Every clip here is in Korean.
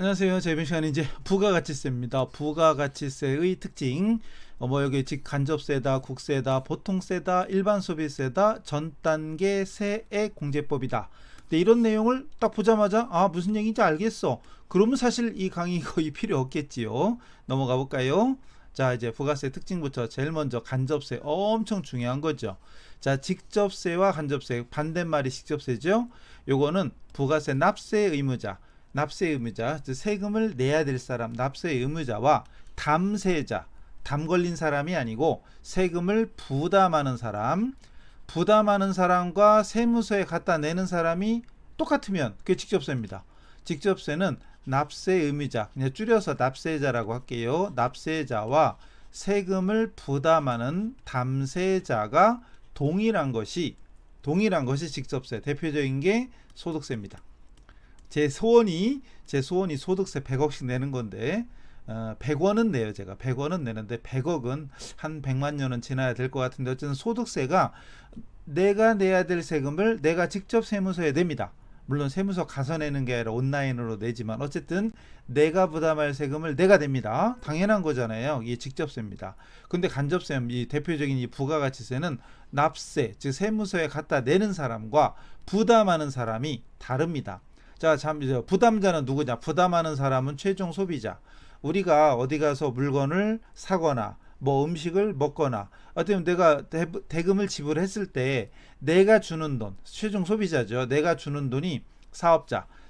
안녕하세요. 자, 이번 시간에 이제 부가가치세입니다. 부가가치세의 특징. 여기 즉 간접세다, 국세다, 보통세다, 일반 소비세다, 전 단계 세액 공제법이다. 근데 이런 내용을 딱 보자마자 무슨 얘기인지 알겠어. 그러면 사실 이 강의 거의 필요 없겠지요. 넘어가 볼까요? 자, 이제 부가세 특징부터 제일 먼저 간접세 엄청 중요한 거죠. 자, 직접세와 간접세 반대말이 직접세죠. 요거는 부가세 납세 의무자, 세금을 내야 될 사람, 납세 의무자와 담세자, 담 걸린 사람이 아니고 세금을 부담하는 사람과 세무서에 갖다 내는 사람이 똑같으면 그게 직접세입니다. 직접세는 납세 의무자, 그냥 줄여서 납세자라고 할게요. 납세자와 세금을 부담하는 담세자가 동일한 것이 직접세. 대표적인 게 소득세입니다. 제 소원이 소득세 100억씩 내는 건데 100원은 내요. 제가 100원은 내는데 100억은 한 100만 년은 지나야 될 것 같은데, 어쨌든 소득세가 내가 내야 될 세금을 내가 직접 세무서에 냅니다. 물론 세무서 가서 내는 게 아니라 온라인으로 내지만 어쨌든 내가 부담할 세금을 내가 냅니다. 당연한 거잖아요. 이게 직접세입니다. 근데 간접세, 이 대표적인 이 부가가치세는 납세, 즉 세무서에 갖다 내는 사람과 부담하는 사람이 다릅니다. 자, 부담자는 누구냐? 부담하는 사람은 최종 소비자. 우리가 어디 가서 물건을 사거나 음식을 먹거나 어떻게 내가 대금을 지불했을 때 내가 주는 돈, 최종 소비자죠. 내가 주는 돈이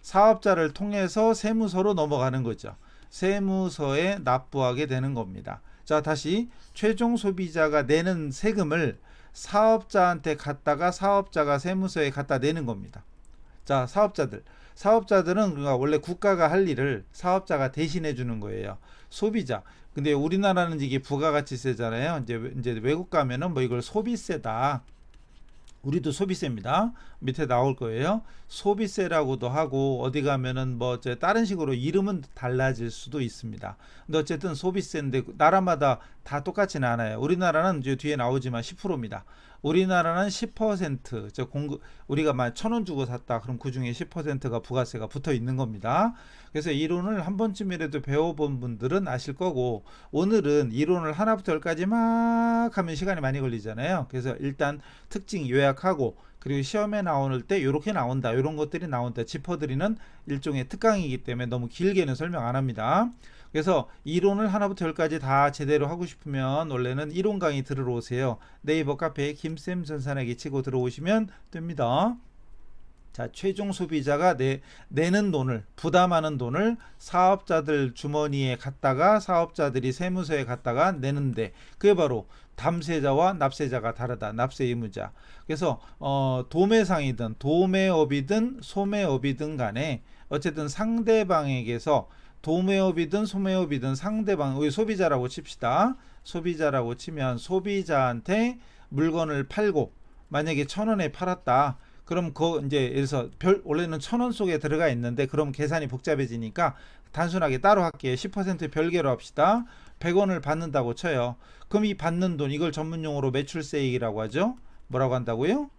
사업자를 통해서 세무서로 넘어가는 거죠. 세무서에 납부하게 되는 겁니다. 자, 다시 최종 소비자가 내는 세금을 사업자한테 갖다가 사업자가 세무서에 갖다 내는 겁니다. 자, 사업자들은 그러니까 원래 국가가 할 일을 사업자가 대신해 주는 거예요. 소비자. 근데 우리나라는 이게 부가가치세잖아요. 이제 외국 가면은 이걸 소비세다. 우리도 소비세입니다. 밑에 나올 거예요. 소비세라고도 하고 어디 가면은 다른 식으로 이름은 달라질 수도 있습니다. 근데 어쨌든 소비세인데 나라마다 다 똑같지는 않아요. 우리나라는 이제 뒤에 나오지만 10%입니다. 우리나라는 10% 우리가 만 1,000원 주고 샀다. 그럼 그 중에 10%가 부가세가 붙어 있는 겁니다. 그래서 이론을 한 번쯤이라도 배워본 분들은 아실 거고, 오늘은 이론을 하나부터 열까지 막 하면 시간이 많이 걸리잖아요. 그래서 일단 특징 요약하고, 그리고 시험에 나올 때 이렇게 나온다, 이런 것들이 나온다 짚어드리는 일종의 특강이기 때문에 너무 길게는 설명 안 합니다. 그래서 이론을 하나부터 열까지 다 제대로 하고 싶으면 원래는 이론 강의 들으러 오세요. 네이버 카페에 김쌤 전산하기 치고 들어오시면 됩니다. 자, 최종 소비자가 내는 돈을, 부담하는 돈을 사업자들 주머니에 갖다가 사업자들이 세무서에 갖다가 내는데, 그게 바로 담세자와 납세자가 다르다. 납세 의무자. 그래서 도매상이든 도매업이든 소매업이든 간에 어쨌든 상대방에게서, 도매업이든 소매업이든 상대방, 우리 소비자라고 칩시다. 소비자라고 치면 소비자한테 물건을 팔고 만약에 1,000원에 팔았다. 그럼 이제 그래서 원래는 1,000원 속에 들어가 있는데, 그럼 계산이 복잡해지니까 단순하게 따로 할게요. 10% 별개로 합시다. 100원을 받는다고 쳐요. 그럼 이 받는 돈, 이걸 전문용어로 매출세액이라고 하죠. 뭐라고 한다고요?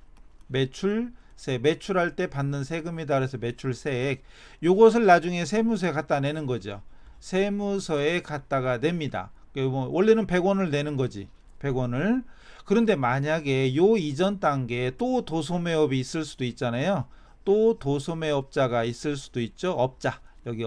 매출할 때 받는 세금이다. 그래서 매출세액. 요것을 나중에 세무서에 갖다 내는 거죠. 세무서에 갖다가 냅니다. 원래는 100원을 내는 거지. 100원을. 그런데 만약에 요 이전 단계에 또 도소매업이 있을 수도 있잖아요. 또 도소매업자가 있을 수도 있죠. 여기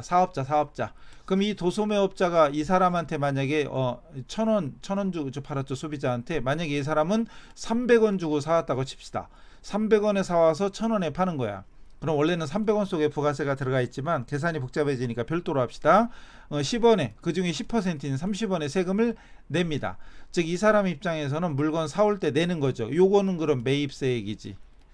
사업자. 그럼 이 도소매업자가 이 사람한테 만약에 1,000원 주고 팔았죠. 소비자한테. 만약에 이 사람은 300원 주고 사왔다고 칩시다. 300원에 사와서 1,000원에 파는 거야. 그럼 원래는 300원 속에 부가세가 들어가 있지만 계산이 복잡해지니까 별도로 합시다. 10원에, 그 중에 10%인 30원의 세금을 냅니다. 즉 이 사람 입장에서는 물건 사올 때 내는 거죠. 요거는 그럼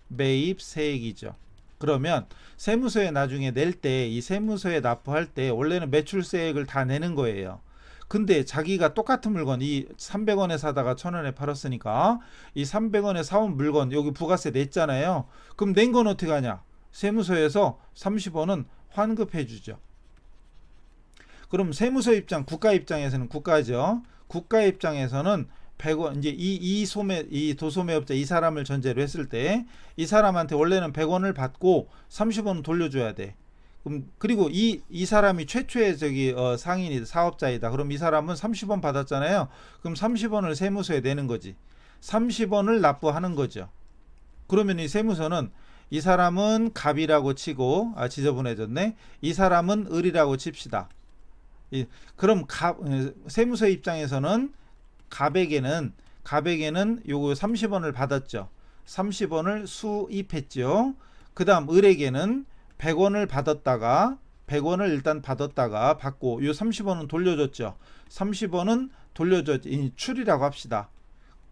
매입세액이죠. 그러면 세무서에 나중에 낼 때, 이 세무서에 납부할 때 원래는 매출세액을 다 내는 거예요. 근데 자기가 똑같은 물건, 이 300원에 사다가 1,000원에 팔았으니까 이 300원에 사온 물건 여기 부가세 냈잖아요. 그럼 낸 건 어떻게 하냐? 세무서에서 30원은 환급해 주죠. 그럼 세무서 입장, 국가 입장에서는, 국가죠. 국가 입장에서는 100원, 이제 이 도소매업자, 이 사람을 전제로 했을 때 이 사람한테 원래는 100원을 받고 30원은 돌려줘야 돼. 그리고 이 사람이 최초의 상인이다, 사업자이다. 그럼 이 사람은 30원 받았잖아요. 그럼 30원을 세무서에 내는 거지. 30원을 납부하는 거죠. 그러면 이 세무서는 이 사람은 갑이라고 치고, 지저분해졌네. 이 사람은 을이라고 칩시다. 그럼 세무서 입장에서는 갑에게는 요거 30원을 받았죠. 30원을 수입했죠. 그 다음 을에게는 100원을 받았다가 100원을 일단 받고 요 30원은 돌려줬죠. 30원은 출이라고 합시다.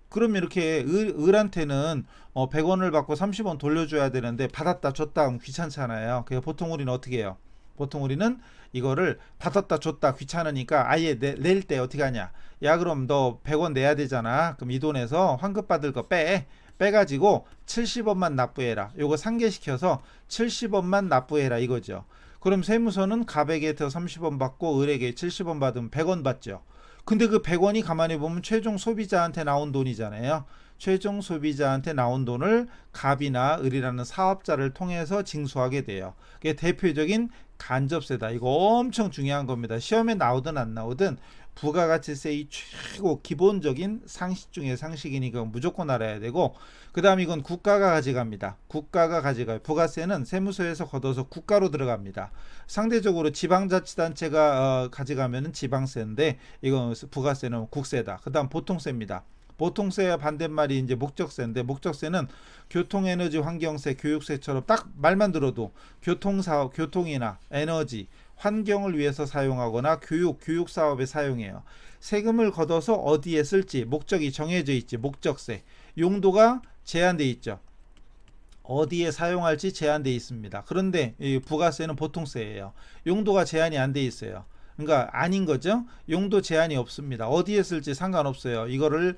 그러면 이렇게 을한테는 100원을 받고 30원 돌려줘야 되는데 받았다 줬다 하면 귀찮잖아요. 그래서 보통 우리는 어떻게 해요? 보통 우리는 이거를 받았다 줬다 귀찮으니까 아예 낼 때 어떻게 하냐? 야, 그럼 너 100원 내야 되잖아. 그럼 이 돈에서 환급 받을 거 빼가지고 70원만 납부해라. 요거 상계시켜서 70원만 납부해라 이거죠. 그럼 세무서는 갑에게서 30원 받고 을에게 70원 받으면 100원 받죠. 근데 그 100원이 가만히 보면 최종 소비자한테 나온 돈이잖아요. 최종 소비자한테 나온 돈을 갑이나 을이라는 사업자를 통해서 징수하게 돼요. 그게 대표적인 간접세다. 이거 엄청 중요한 겁니다. 시험에 나오든 안 나오든 부가가치세의 최고 기본적인 상식 중에 상식이니까 무조건 알아야 되고, 그 다음 이건 국가가 가져갑니다. 국가가 가져가요. 부가세는 세무서에서 걷어서 국가로 들어갑니다. 상대적으로 지방자치단체가 가져가면 지방세인데 이건 부가세는 국세다. 그 다음 보통세입니다. 보통세와 반대말이 이제 목적세인데, 목적세는 교통에너지 환경세 교육세처럼 딱 말만 들어도 교통사업, 교통이나 에너지 환경을 위해서 사용하거나 교육 사업에 사용해요. 세금을 걷어서 어디에 쓸지 목적이 정해져 있지. 목적세 용도가 제한돼 있죠. 어디에 사용할지 제한돼 있습니다. 그런데 이 부가세는 보통세예요. 용도가 제한이 안 돼 있어요. 그러니까 아닌 거죠. 용도 제한이 없습니다. 어디에 쓸지 상관없어요. 이거를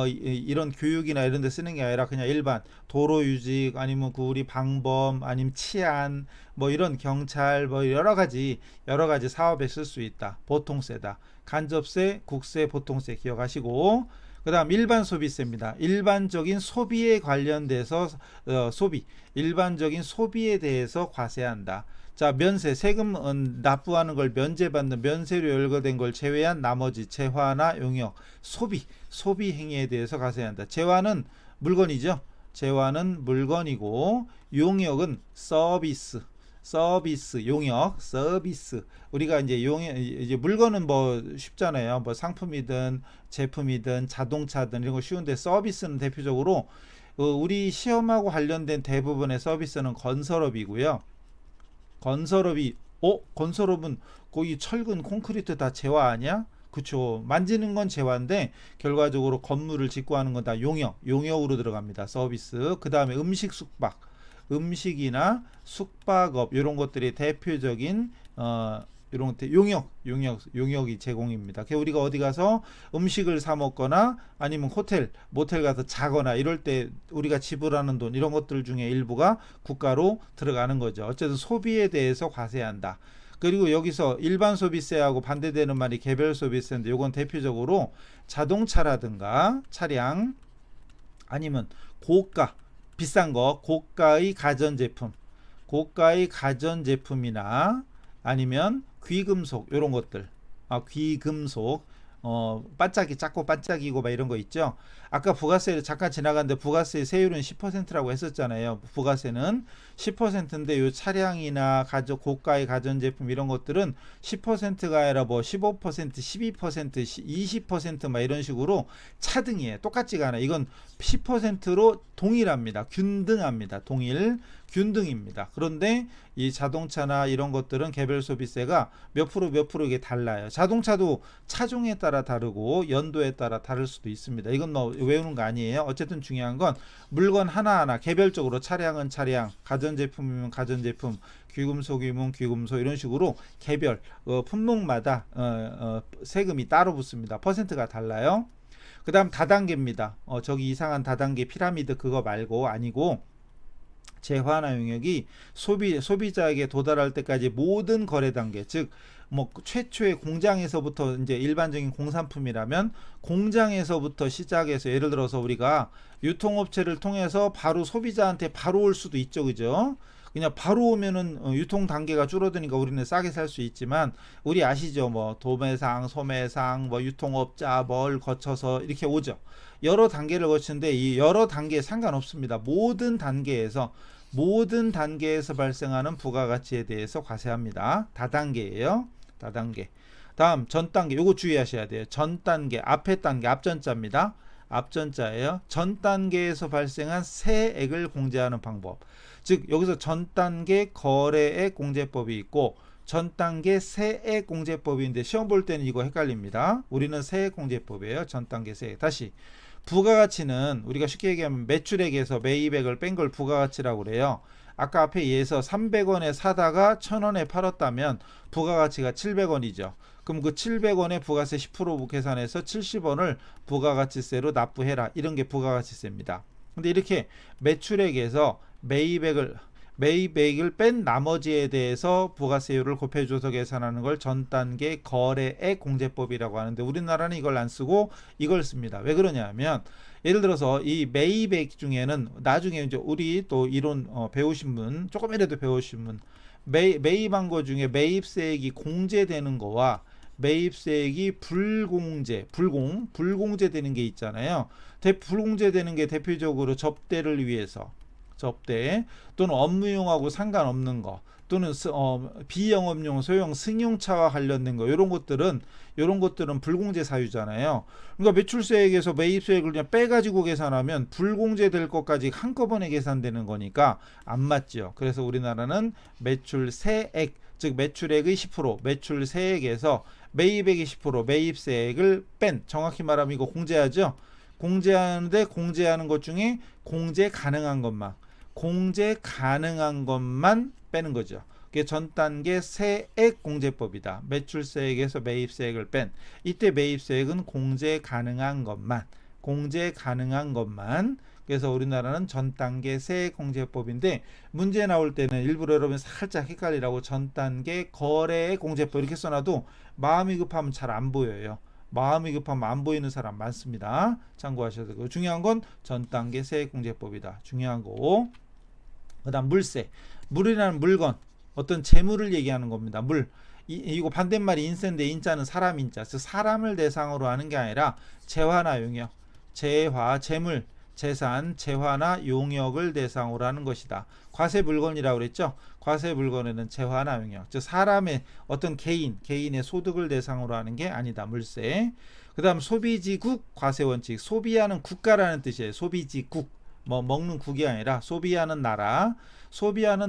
이런 교육이나 이런 데 쓰는 게 아니라 그냥 일반 도로 유지 아니면 우리 방범 아니면 치안 뭐 이런 경찰 뭐 여러 가지 사업에 쓸 수 있다. 보통세다. 간접세, 국세, 보통세 기억하시고, 그 다음 일반 소비세입니다. 일반적인 소비에 관련돼서 일반적인 소비에 대해서 과세한다. 자, 면세, 세금 납부하는 걸 면제받는 면세로 열거된 걸 제외한 나머지 재화나 용역, 소비 행위에 대해서 과세한다. 재화는 물건이죠. 재화는 물건이고 용역은 서비스, 용역, 서비스. 우리가 이제 물건은 뭐 쉽잖아요. 뭐 상품이든 제품이든 자동차든 이런 거 쉬운데, 서비스는 대표적으로 우리 시험하고 관련된 대부분의 서비스는 건설업이고요. 건설업은 거기 철근 콘크리트 다 재화 아니야? 그쵸. 만지는 건 재화인데 결과적으로 건물을 짓고 하는 건 다 용역으로 들어갑니다. 서비스. 그 다음에 음식이나 숙박업 이런 것들이 대표적인 이런 용역이 제공입니다. 우리가 어디 가서 음식을 사 먹거나 아니면 모텔 가서 자거나 이럴 때 우리가 지불하는 돈 이런 것들 중에 일부가 국가로 들어가는 거죠. 어쨌든 소비에 대해서 과세한다. 그리고 여기서 일반 소비세하고 반대되는 말이 개별 소비세인데, 이건 대표적으로 자동차라든가 차량 아니면 비싼 거 고가의 가전제품이나 아니면 귀금속 이런 것들, 귀금속 작고 반짝이고 막 이런 거 있죠. 아까 부가세를 잠깐 지나갔는데 부가세 세율은 10%라고 했었잖아요. 부가세는 10%인데 요 차량이나 고가의 가전제품 이런 것들은 10%가 아니라 뭐 15%, 12%, 20% 이런 식으로 차등이에요. 똑같지가 않아요. 이건 10%로 동일합니다. 균등입니다. 그런데 이 자동차나 이런 것들은 개별 소비세가 몇 프로 이게 달라요. 자동차도 차종에 따라 다르고 연도에 따라 다를 수도 있습니다. 이건 뭐 외우는 거 아니에요. 어쨌든 중요한 건 물건 하나하나 개별적으로 차량은 차량, 가전제품이면 가전제품, 귀금속이면 귀금속 이런 식으로 개별 품목마다 세금이 따로 붙습니다. 퍼센트가 달라요. 그 다음 다단계입니다. 저기 이상한 다단계 피라미드 그거 말고 아니고, 재화나 용역이 소비자에게 도달할 때까지 모든 거래 단계, 즉 뭐 최초의 공장에서부터 이제 일반적인 공산품이라면 공장에서부터 시작해서 예를 들어서 우리가 유통업체를 통해서 바로 소비자한테 바로 올 수도 있죠. 그죠? 그냥 바로 오면은 유통 단계가 줄어드니까 우리는 싸게 살 수 있지만, 우리 아시죠? 뭐 도매상, 소매상, 뭐 유통업자 뭘 거쳐서 이렇게 오죠. 여러 단계를 거치는데 이 여러 단계에 상관없습니다. 모든 단계에서 발생하는 부가가치에 대해서 과세합니다. 다단계예요. 다단계. 다음 전 단계, 요거 주의하셔야 돼요. 전 단계, 앞에 단계, 앞전자입니다. 앞전자예요. 전 단계에서 발생한 세액을 공제하는 방법. 즉 여기서 전 단계 거래액 공제법이 있고 전 단계 세액 공제법인데 시험 볼 때는 이거 헷갈립니다. 우리는 세액 공제법이에요. 전 단계 세액. 다시 부가가치는 우리가 쉽게 얘기하면 매출액에서 매입액을 뺀 걸 부가가치라고 그래요. 아까 앞에 예에서 300원에 사다가 1000원에 팔았다면 부가가치가 700원이죠. 그럼 그 700원에 부가세 10% 계산해서 70원을 부가가치세로 납부해라. 이런 게 부가가치세입니다. 근데 이렇게 매출액에서 매입액을 뺀 나머지에 대해서 부가세율을 곱해줘서 계산하는 걸 전단계 거래액 공제법이라고 하는데 우리나라는 이걸 안 쓰고 이걸 씁니다. 왜 그러냐면 예를 들어서 이 매입액 중에는 나중에 이제 우리 또 이론 배우신 분, 조금이라도 배우신 분, 매입한 거 중에 매입세액이 공제되는 거와 매입세액이 불공제되는 게 있잖아요. 불공제되는 게 대표적으로 접대를 위해서, 접대 또는 업무용하고 상관없는 거, 또는 비영업용 소형 승용차와 관련된 거, 이런 것들은 불공제 사유잖아요. 그러니까 매출세액에서 매입세액을 그냥 빼가지고 계산하면 불공제될 것까지 한꺼번에 계산되는 거니까 안 맞죠. 그래서 우리나라는 매출세액, 즉 매출액의 10%, 매출세액에서 매입액의 10%, 매입세액을 뺀, 정확히 말하면 이거 공제하죠. 공제하는데 공제하는 것 중에 공제 가능한 것만 빼는 거죠. 그게 전 단계 세액 공제법이다. 매출세액에서 매입세액을 뺀, 이때 매입세액은 공제 가능한 것만. 그래서 우리나라는 전 단계 세액 공제법인데 문제 나올 때는 일부러 여러분 살짝 헷갈리라고 전 단계 거래액 공제법 이렇게 써놔도 마음이 급하면 잘 안 보여요. 마음이 급하면 안 보이는 사람 많습니다. 참고하셔야 되고, 중요한 건 전 단계 세액 공제법이다. 중요한 거고. 그다음 물세. 물이라는 물건, 어떤 재물을 얘기하는 겁니다. 이거 반대말이 인세인데 인자는 사람 인자. 즉 사람을 대상으로 하는 게 아니라 재화나 용역, 재물, 재산, 재화나 용역을 대상으로 하는 것이다. 과세 물건이라고 그랬죠. 과세 물건에는 재화나 용역, 즉 사람의 어떤 개인의 소득을 대상으로 하는 게 아니다. 물세. 그 다음 소비지국 과세 원칙. 소비하는 국가라는 뜻이에요. 소비지국, 뭐 먹는 국이 아니라 소비하는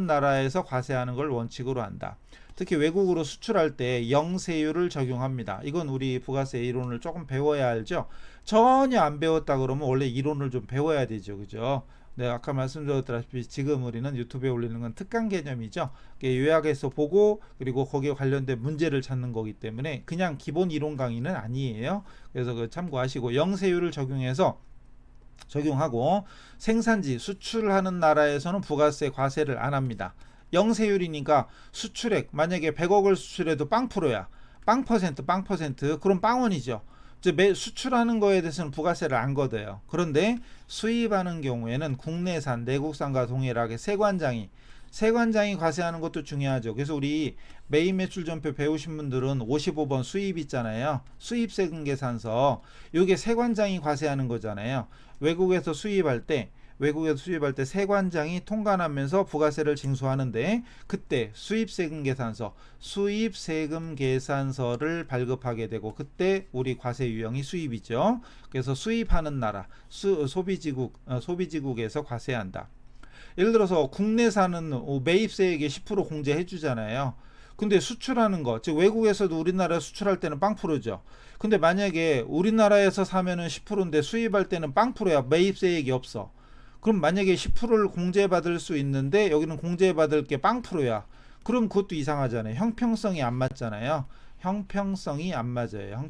나라에서 과세하는 걸 원칙으로 한다. 특히 외국으로 수출할 때 영세율을 적용합니다. 이건 우리 부가세 이론을 조금 배워야 알죠. 전혀 안 배웠다 그러면 원래 이론을 좀 배워야 되죠. 그죠? 네, 아까 말씀드렸다시피 지금 우리는 유튜브에 올리는 건 특강 개념이죠. 요약해서 보고 그리고 거기에 관련된 문제를 찾는 거기 때문에 그냥 기본 이론 강의는 아니에요. 그래서 그 참고하시고, 영세율을 적용하고 생산지 수출하는 나라에서는 부가세 과세를 안 합니다. 영세율이니까 수출액 만약에 100억을 수출해도 빵프로야. 빵%, 그럼 빵원이죠. 수출하는 거에 대해서는 부가세를 안 걷어요. 그런데 수입하는 경우에는 국내산, 내국산과 동일하게 세관장이 과세하는 것도 중요하죠. 그래서 우리 매입 매출 전표 배우신 분들은 55번 수입 있잖아요. 수입세금 계산서. 이게 세관장이 과세하는 거잖아요. 외국에서 수입할 때 세관장이 통관하면서 부가세를 징수하는데 그때 수입세금 계산서를 발급하게 되고 그때 우리 과세 유형이 수입이죠. 그래서 수입하는 나라, 소비지국에서 과세한다. 예를 들어서 국내산은 매입세액에 10% 공제해 주잖아요. 근데 수출하는 거, 즉 외국에서도 우리나라 수출할 때는 빵프로죠. 근데 만약에 우리나라에서 사면은 10%인데 수입할 때는 빵프로야. 매입세액이 없어. 그럼 만약에 10%를 공제받을 수 있는데 여기는 공제받을 게 빵프로야. 그럼 그것도 이상하잖아요. 형평성이 안 맞잖아요. 형평성이 안 맞아요.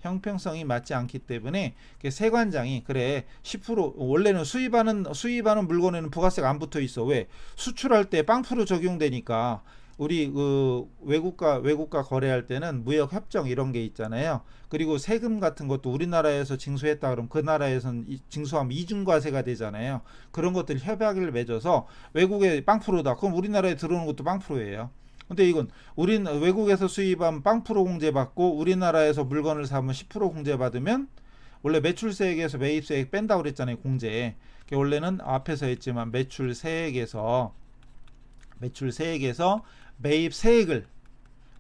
형평성이 맞지 않기 때문에 세관장이 그래 10% 원래는 수입하는 물건에는 부가세가 안 붙어 있어. 왜? 수출할 때 빵프로 적용되니까 우리 그 외국과 거래할 때는 무역 협정 이런 게 있잖아요. 그리고 세금 같은 것도 우리나라에서 징수했다 그러면 그 나라에선 징수하면 이중과세가 되잖아요. 그런 것들 협약을 맺어서 외국에 빵프로다. 그럼 우리나라에 들어오는 것도 빵프로예요. 근데 이건 우린 외국에서 수입하면 빵프로 공제받고 우리나라에서 물건을 사면 10% 공제받으면 원래 매출세액에서 매입세액 뺀다고 그랬잖아요. 공제. 원래는 앞에서 했지만 매출세액에서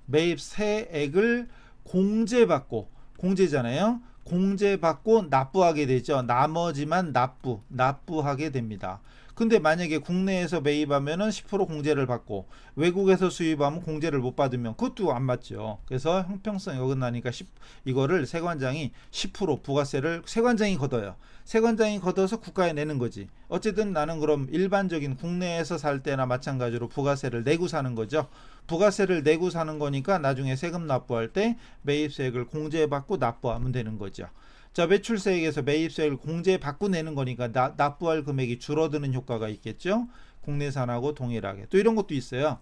매입세액을 공제받고 공제잖아요. 공제받고 납부하게 되죠. 나머지만 납부하게 됩니다. 근데 만약에 국내에서 매입하면은 10% 공제를 받고 외국에서 수입하면 공제를 못 받으면 그것도 안 맞죠. 그래서 형평성이 어긋나니까 이거를 세관장이 10% 부가세를 세관장이 걷어요. 세관장이 걷어서 국가에 내는 거지. 어쨌든 나는 그럼 일반적인 국내에서 살 때나 마찬가지로 부가세를 내고 사는 거죠. 부가세를 내고 사는 거니까 나중에 세금 납부할 때 매입세액을 공제받고 납부하면 되는 거죠. 자, 매출세액에서 매입세액을 공제받고 내는 거니까 납부할 금액이 줄어드는 효과가 있겠죠. 국내산하고 동일하게. 또 이런 것도 있어요.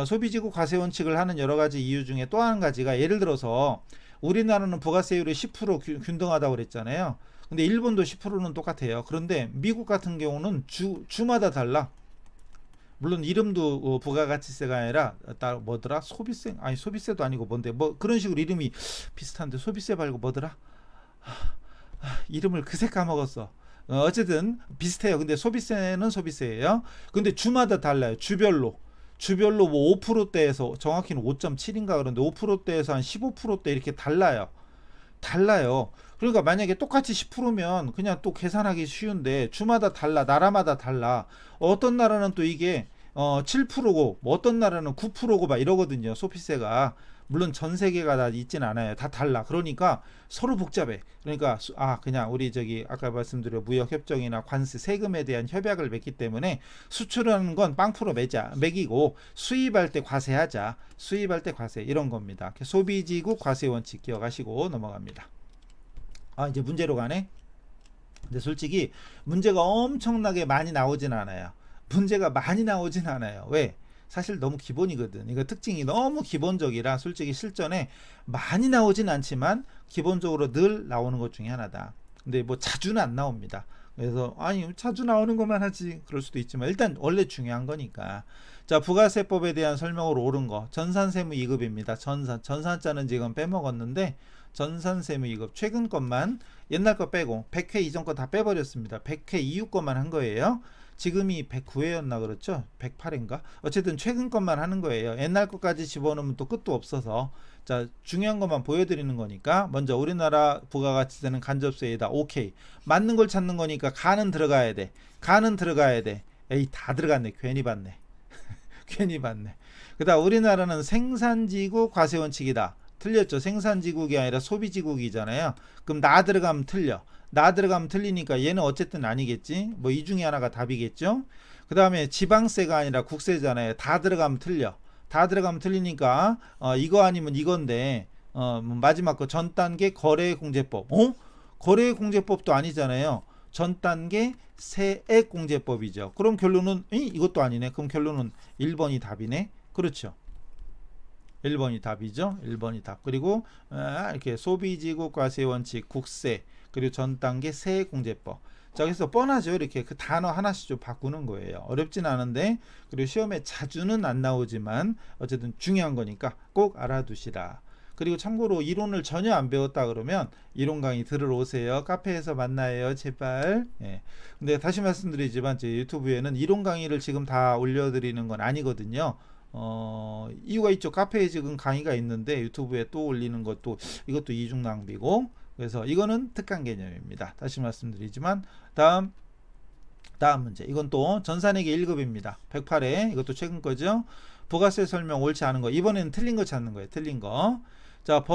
소비지구 과세 원칙을 하는 여러 가지 이유 중에 또 한 가지가 예를 들어서 우리나라는 부가세율이 10% 균등하다고 그랬잖아요. 근데 일본도 10%는 똑같아요. 그런데 미국 같은 경우는 주마다 달라. 물론 이름도 부가가치세가 아니라 뭐더라? 소비세? 아니 소비세도 아니고 뭔데? 뭐 그런 식으로 이름이 비슷한데 소비세 말고 뭐더라? 이름을 그새 까먹었어. 어쨌든 비슷해요. 근데 소비세는 소비세예요. 근데 주마다 달라요. 주별로 뭐 5%대에서 정확히는 5.7인가 그런데 5%대에서 한 15%대 이렇게 달라요. 그러니까 만약에 똑같이 10%면 그냥 또 계산하기 쉬운데 주마다 달라. 나라마다 달라. 어떤 나라는 또 이게 7%고 뭐 어떤 나라는 9%고 막 이러거든요. 소비세가. 물론 전 세계가 다 있진 않아요. 다 달라. 그러니까 서로 복잡해. 그러니까 그냥 우리 아까 말씀드린 무역 협정이나 관세 세금에 대한 협약을 맺기 때문에 수출하는 건 빵프로 매기고 수입할 때 과세하자. 수입할 때 과세 이런 겁니다. 소비지국 과세 원칙 기억하시고 넘어갑니다. 이제 문제로 가네. 근데 솔직히 문제가 엄청나게 많이 나오진 않아요. 왜? 사실 너무 기본이거든. 이거 특징이 너무 기본적이라 솔직히 실전에 많이 나오진 않지만 기본적으로 늘 나오는 것 중에 하나다. 근데 뭐 자주는 안 나옵니다. 그래서 자주 나오는 것만 하지 그럴 수도 있지만 일단 원래 중요한 거니까. 자, 부가세법에 대한 설명으로 옳은 거 전산세무 2급입니다. 전산자는 지금 빼먹었는데 전산세무 2급 최근 것만 옛날 거 빼고 100회 이전 거 다 빼버렸습니다. 100회 이후 것만 한 거예요. 지금이 109회였나 그렇죠? 108회인가? 어쨌든 최근 것만 하는 거예요. 옛날 것까지 집어넣으면 또 끝도 없어서. 자, 중요한 것만 보여드리는 거니까 먼저 우리나라 부가가치세는 간접세이다. 오케이. 맞는 걸 찾는 거니까 가는 들어가야 돼. 에이, 다 들어갔네. 괜히 봤네. 그 다음 우리나라는 생산지국 과세원칙이다. 틀렸죠. 생산지국이 아니라 소비지국이잖아요. 그럼 나 들어가면 틀리니까 얘는 어쨌든 아니겠지. 뭐 이 중에 하나가 답이겠죠. 그 다음에 지방세가 아니라 국세잖아요. 다 들어가면 틀리니까 이거 아니면 이건데 마지막 거 전단계 거래공제법. 거래공제법도 아니잖아요. 전단계 세액공제법이죠. 그럼 결론은 이것도 아니네. 그럼 결론은 1번이 답이네. 그렇죠. 1번이 답이죠. 1번이 답. 그리고 이렇게 소비지국 과세원칙, 국세, 그리고 전 단계 세액공제법. 자, 그래서 뻔하죠. 이렇게 그 단어 하나씩 좀 바꾸는 거예요. 어렵진 않은데 그리고 시험에 자주는 안 나오지만 어쨌든 중요한 거니까 꼭 알아두시라. 그리고 참고로 이론을 전혀 안 배웠다 그러면 이론 강의 들으러 오세요. 카페에서 만나요. 제발. 예. 근데 다시 말씀드리지만 제 유튜브에는 이론 강의를 지금 다 올려드리는 건 아니거든요. 이유가 있죠. 카페에 지금 강의가 있는데 유튜브에 또 올리는 것도 이것도 이중 낭비고. 그래서 이거는 특강 개념입니다. 다시 말씀드리지만 다음 문제. 이건 또 전산회계 1급입니다. 108회. 이것도 최근 거죠. 부가세 설명 옳지 않은 거. 이번에는 틀린 거 찾는 거예요. 틀린 거. 자,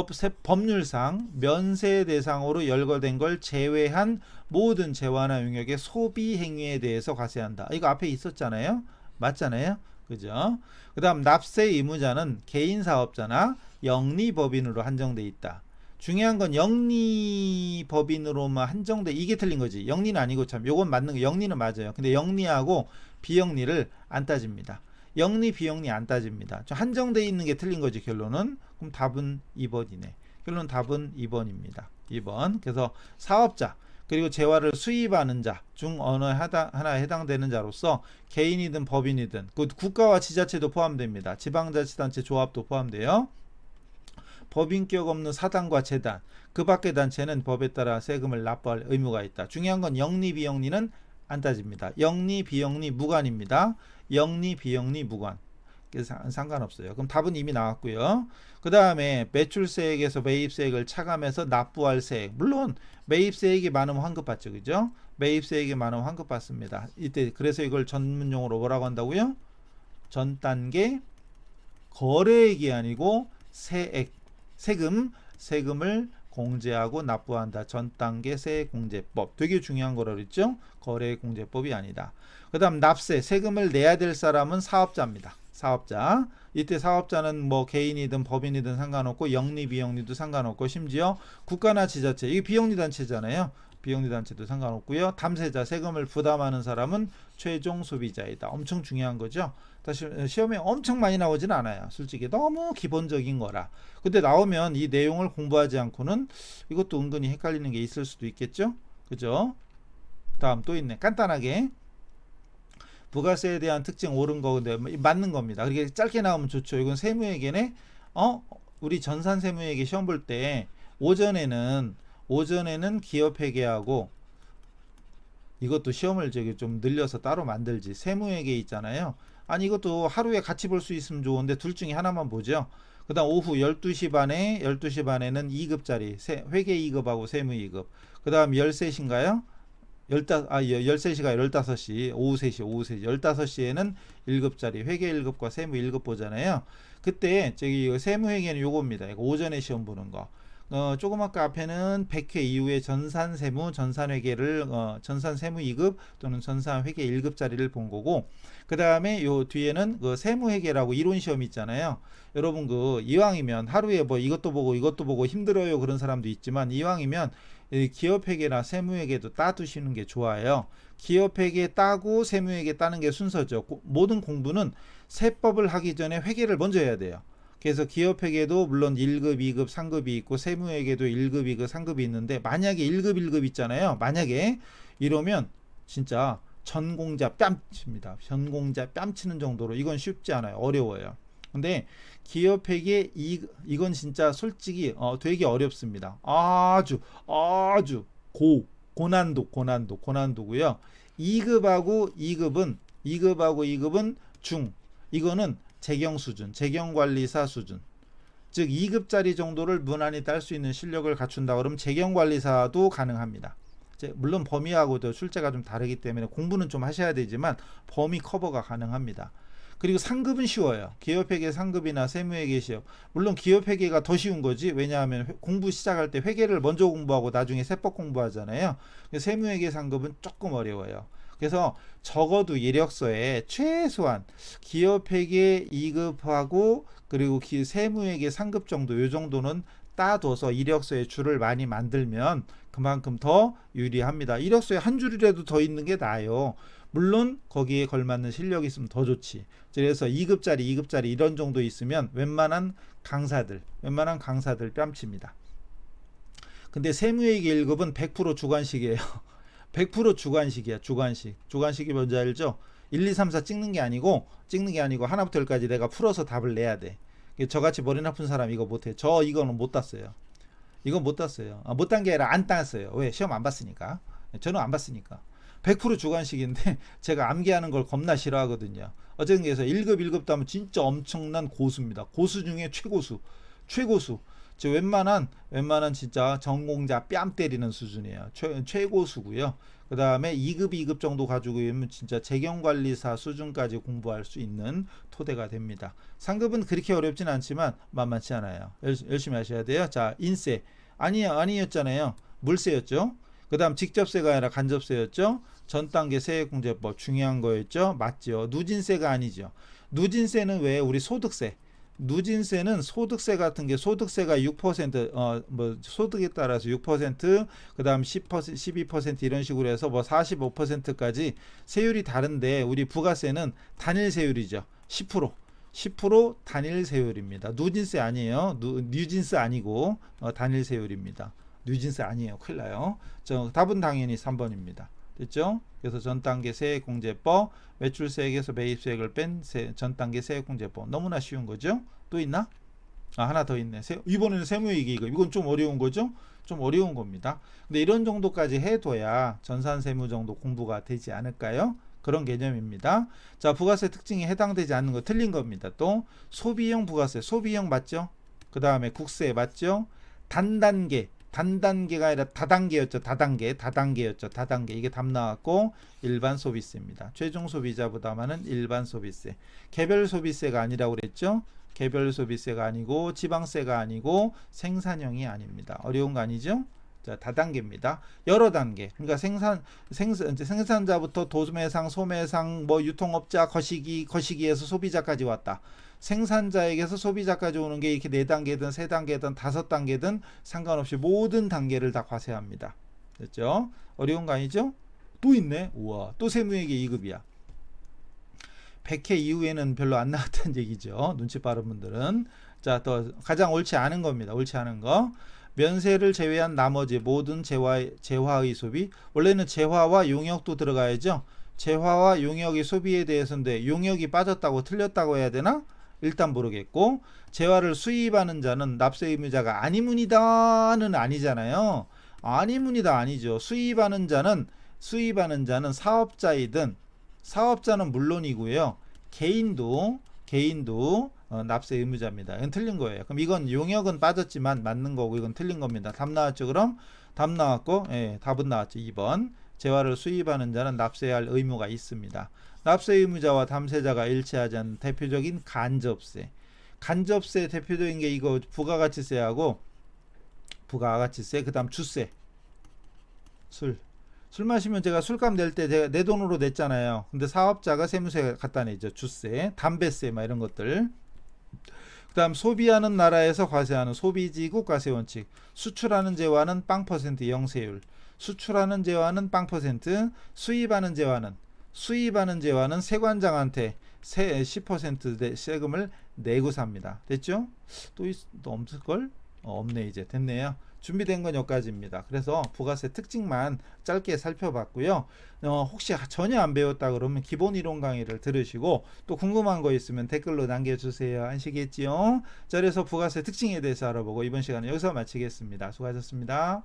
법률상 면세 대상으로 열거된 걸 제외한 모든 재화나 용역의 소비 행위에 대해서 과세한다. 이거 앞에 있었잖아요. 맞잖아요. 그죠? 그 다음 납세 의무자는 개인 사업자나 영리법인으로 한정돼 있다. 중요한 건 영리법인으로만 한정돼. 이게 틀린 거지. 영리는 아니고 참 요건 맞는 거. 영리는 맞아요. 근데 영리하고 비영리를 안 따집니다. 영리 비영리 안 따집니다. 좀 한정돼 있는 게 틀린 거지 결론은. 그럼 답은 2번이네. 결론 답은 2번입니다. 2번. 그래서 사업자 그리고 재화를 수입하는 자 중 어느 하나에 해당되는 자로서 개인이든 법인이든 그 국가와 지자체도 포함됩니다. 지방자치단체 조합도 포함돼요. 법인격 없는 사단과 재단 그 밖의 단체는 법에 따라 세금을 납부할 의무가 있다. 중요한 건 영리 비영리는 안 따집니다. 영리 비영리 무관입니다. 영리 비영리 무관. 그래서 상관없어요. 그럼 답은 이미 나왔고요. 그 다음에 매출세액에서 매입세액을 차감해서 납부할 세액. 물론 매입세액이 많으면 환급받죠. 그죠? 매입세액이 많으면 환급받습니다. 이때 그래서 이걸 전문용어로 뭐라고 한다고요? 전단계 거래액이 아니고 세금을 공제하고 납부한다. 전단계 세액공제법. 되게 중요한 거라 그랬죠? 거래공제법이 아니다. 그 다음 납세, 세금을 내야 될 사람은 사업자입니다. 사업자. 이때 사업자는 뭐 개인이든 법인이든 상관없고 영리 비영리도 상관없고 심지어 국가나 지자체, 이게 비영리 단체잖아요. 비영리 단체도 상관없고요. 담세자, 세금을 부담하는 사람은 최종 소비자이다. 엄청 중요한 거죠. 사실 시험에 엄청 많이 나오진 않아요. 솔직히 너무 기본적인 거라. 근데 나오면 이 내용을 공부하지 않고는 이것도 은근히 헷갈리는 게 있을 수도 있겠죠. 그죠? 다음 또 있네. 간단하게 부가세에 대한 특징 옳은 거 근데 맞는 겁니다. 그렇게 짧게 나오면 좋죠. 이건 세무회계네. 우리 전산 세무회계 시험 볼 때 오전에는 기업회계하고 이것도 시험을 저기 좀 늘려서 따로 만들지. 세무회계 있잖아요. 아니 이것도 하루에 같이 볼 수 있으면 좋은데 둘 중에 하나만 보죠. 그 다음 오후 12시 반에는 2급짜리 회계 2급하고 세무 2급. 그 다음 13시인가요? 13시가 15시, 오후 3시. 15시에는 1급짜리 회계 1급과 세무 1급 보잖아요. 그때 저기 세무회계는 요겁니다. 이거 오전에 시험 보는 거. 조금 아까 앞에는 100회 이후에 전산세무, 전산회계를 전산세무 2급 또는 전산회계 1급짜리를 본 거고, 그 다음에 요 뒤에는 그 세무회계라고 이론 시험 있잖아요. 여러분 그 이왕이면 하루에 뭐 이것도 보고 힘들어요 그런 사람도 있지만 이왕이면 기업회계나 세무회계도 따두시는 게 좋아요. 기업회계 따고 세무회계 따는 게 순서죠. 모든 공부는 세법을 하기 전에 회계를 먼저 해야 돼요. 그래서 기업회계도 물론 1급, 2급, 3급이 있고 세무회계도 1급, 2급, 3급이 있는데 만약에 1급, 1급 있잖아요. 만약에 이러면 진짜 전공자 뺨칩니다. 전공자 뺨치는 정도로 이건 쉽지 않아요. 어려워요. 근데 기업회계 이건 진짜 솔직히 되게 어렵습니다. 아주 고난도고요. 2급하고 2급은 중. 이거는 재경 수준, 재경관리사 수준. 즉 2급짜리 정도를 무난히 딸 수 있는 실력을 갖춘다 그러면 재경관리사도 가능합니다. 물론 범위하고도 출제가 좀 다르기 때문에 공부는 좀 하셔야 되지만 범위 커버가 가능합니다. 그리고 상급은 쉬워요. 기업회계 상급이나 세무회계 시험. 물론 기업회계가 더 쉬운 거지. 왜냐하면 공부 시작할 때 회계를 먼저 공부하고 나중에 세법 공부하잖아요. 세무회계 상급은 조금 어려워요. 그래서 적어도 이력서에 최소한 기업회계 2급하고 그리고 세무회계 상급 정도 요 정도는 따둬서 이력서에 줄을 많이 만들면 그만큼 더 유리합니다. 이력서에 한 줄이라도 더 있는 게 나아요. 물론 거기에 걸맞는 실력이 있으면 더 좋지. 그래서 2급짜리 이런 정도 있으면 웬만한 강사들 뺨칩니다. 근데 세무회계 1급은 100% 주관식이에요. 100% 주관식이야. 주관식이 뭔지 알죠? 1, 2, 3, 4 찍는 게 아니고 하나부터 열까지 내가 풀어서 답을 내야 돼. 저같이 머리 나쁜 사람 이거 못해. 이거는 못 땄어요. 이건 못 땄어요. 못 딴 게 아니라 안 땄어요. 왜? 시험 안 봤으니까. 저는 안 봤으니까. 100% 주관식인데 제가 암기하는 걸 겁나 싫어하거든요. 어쨌든 그래서 1급 1급도 하면 진짜 엄청난 고수입니다. 고수 중에 최고수. 저 웬만한 진짜 전공자 뺨 때리는 수준이에요. 최고수고요. 그 다음에 2급 2급 정도 가지고 있으면 진짜 재경관리사 수준까지 공부할 수 있는 토대가 됩니다. 상급은 그렇게 어렵진 않지만 만만치 않아요. 열심히 하셔야 돼요. 자, 인세 아니었잖아요. 물세였죠. 그 다음 직접세가 아니라 간접세였죠. 전단계 세액공제법 중요한 거였죠. 맞죠. 누진세가 아니죠. 누진세는 왜? 우리 소득세. 누진세는 소득세 같은 게 소득세가 6% 소득에 따라서 6% 그다음 10% 12% 이런 식으로 해서 45%까지 세율이 다른데 우리 부가세는 단일 세율이죠. 10%. 10% 단일 세율입니다. 누진세 아니에요. 뉴진스 아니고 단일 세율입니다. 뉴진스 아니에요. 큰일 나요. 답은 당연히 3번입니다. 됐죠? 그래서 전단계 세액공제법, 매출세액에서 매입세액을 뺀 전단계 세액공제법. 너무나 쉬운 거죠? 또 있나? 하나 더 있네. 이번에는 세무이익이익. 이건 좀 어려운 거죠? 좀 어려운 겁니다. 근데 이런 정도까지 해둬야 전산세무 정도 공부가 되지 않을까요? 그런 개념입니다. 자, 부가세 특징이 해당되지 않는 거 틀린 겁니다. 또 소비형 부가세, 소비형 맞죠? 그 다음에 국세 맞죠? 단단계가 아니라 다단계였죠. 다단계 이게 답 나왔고 일반 소비세입니다. 최종 소비자보다 많은 일반 소비세. 개별 소비세가 아니라고 그랬죠? 개별 소비세가 아니고 지방세가 아니고 생산형이 아닙니다. 어려운 거 아니죠? 자, 다단계입니다. 여러 단계. 그러니까 생산자부터 도매상, 소매상, 유통업자, 거시기에서 소비자까지 왔다. 생산자에게서 소비자까지 오는 게 이렇게 4단계든 3단계든 5단계든 상관없이 모든 단계를 다 과세합니다. 됐죠? 어려운 거 아니죠? 또 있네. 우와, 또 세무회계 2급이야. 100회 이후에는 별로 안 나왔다는 얘기죠. 눈치 빠른 분들은. 자, 또 가장 옳지 않은 겁니다. 옳지 않은 거. 면세를 제외한 나머지 모든 재화의 소비. 원래는 재화와 용역도 들어가야죠. 재화와 용역의 소비에 대해서인데 용역이 빠졌다고 틀렸다고 해야 되나? 일단 모르겠고, 재화를 수입하는 자는 납세 의무자가 아니문이다는 아니잖아요. 아니문이다 아니죠. 수입하는 자는 사업자는 물론이고요. 개인도 납세 의무자입니다. 이건 틀린 거예요. 그럼 이건 용역은 빠졌지만 맞는 거고 이건 틀린 겁니다. 답 나왔죠? 그럼 답 나왔고, 예, 답은 나왔죠. 2번. 재화를 수입하는 자는 납세할 의무가 있습니다. 납세 의무자와 담세자가 일치하지 않는 대표적인 간접세. 간접세 대표적인 게 이거 부가가치세하고 부가가치세, 그다음 주세. 술 마시면 제가 술값 낼 때 내 돈으로 냈잖아요. 근데 사업자가 세무세 갖다 내죠. 주세, 담배세 막 이런 것들. 그다음 소비하는 나라에서 과세하는 소비지국 과세 원칙. 수출하는 재화는 0% 영세율. 수출하는 재화는 0%, 수입하는 재화는 세관장한테 10% 세금을 내고 삽니다. 됐죠? 또 없을걸? 없네. 이제 됐네요. 준비된 건 여기까지입니다. 그래서 부가세 특징만 짧게 살펴봤고요. 혹시 전혀 안 배웠다 그러면 기본 이론 강의를 들으시고 또 궁금한 거 있으면 댓글로 남겨주세요. 아시겠지요? 자, 그래서 부가세 특징에 대해서 알아보고 이번 시간은 여기서 마치겠습니다. 수고하셨습니다.